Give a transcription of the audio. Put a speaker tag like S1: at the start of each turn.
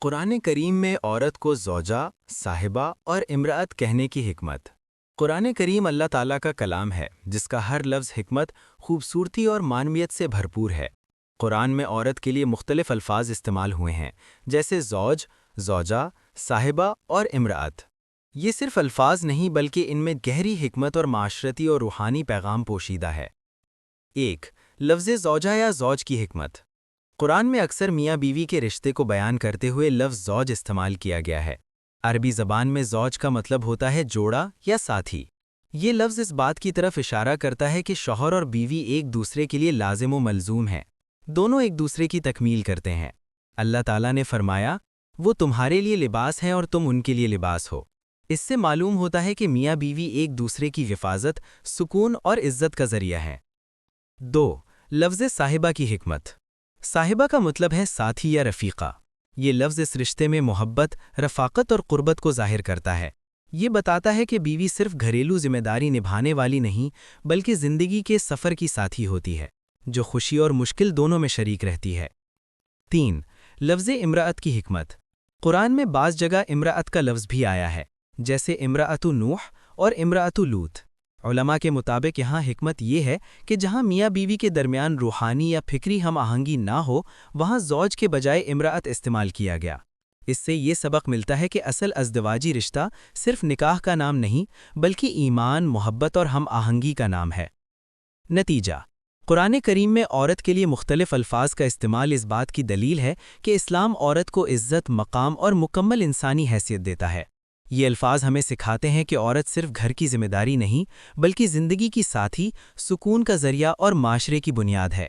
S1: قرآن کریم میں عورت کو زوجہ، صاحبہ اور امرأت کہنے کی حکمت۔ قرآن کریم اللہ تعالیٰ کا کلام ہے جس کا ہر لفظ حکمت، خوبصورتی اور معنویت سے بھرپور ہے۔ قرآن میں عورت کے لیے مختلف الفاظ استعمال ہوئے ہیں جیسے زوج، زوجہ، صاحبہ اور امرأت۔ یہ صرف الفاظ نہیں بلکہ ان میں گہری حکمت اور معاشرتی اور روحانی پیغام پوشیدہ ہے۔ 1. لفظ زوجہ یا زوج کی حکمت۔ قرآن میں اکثر میاں بیوی کے رشتے کو بیان کرتے ہوئے لفظ زوج استعمال کیا گیا ہے۔ عربی زبان میں زوج کا مطلب ہوتا ہے جوڑا یا ساتھی۔ یہ لفظ اس بات کی طرف اشارہ کرتا ہے کہ شوہر اور بیوی ایک دوسرے کے لیے لازم و ملزوم ہیں، دونوں ایک دوسرے کی تکمیل کرتے ہیں۔ اللہ تعالیٰ نے فرمایا، وہ تمہارے لیے لباس ہیں اور تم ان کے لیے لباس ہو۔ اس سے معلوم ہوتا ہے کہ میاں بیوی ایک دوسرے کی حفاظت، سکون اور عزت کا ذریعہ ہیں۔ 2. لفظ صاحبہ کی حکمت۔ صاحبہ کا مطلب ہے ساتھی یا رفیقہ۔ یہ لفظ اس رشتے میں محبت، رفاقت اور قربت کو ظاہر کرتا ہے۔ یہ بتاتا ہے کہ بیوی صرف گھریلو ذمہ داری نبھانے والی نہیں بلکہ زندگی کے سفر کی ساتھی ہوتی ہے، جو خوشی اور مشکل دونوں میں شریک رہتی ہے۔ 3. لفظ امرأت کی حکمت۔ قرآن میں بعض جگہ امرأت کا لفظ بھی آیا ہے، جیسے امرأت نوح اور امرأت لوط۔ علماء کے مطابق یہاں حکمت یہ ہے کہ جہاں میاں بیوی کے درمیان روحانی یا فکری ہم آہنگی نہ ہو، وہاں زوج کے بجائے امرأت استعمال کیا گیا۔ اس سے یہ سبق ملتا ہے کہ اصل ازدواجی رشتہ صرف نکاح کا نام نہیں بلکہ ایمان، محبت اور ہم آہنگی کا نام ہے۔ نتیجہ: قرآن کریم میں عورت کے لیے مختلف الفاظ کا استعمال اس بات کی دلیل ہے کہ اسلام عورت کو عزت، مقام اور مکمل انسانی حیثیت دیتا ہے۔ یہ الفاظ ہمیں سکھاتے ہیں کہ عورت صرف گھر کی ذمہ داری نہیں بلکہ زندگی کی ساتھی، سکون کا ذریعہ اور معاشرے کی بنیاد ہے۔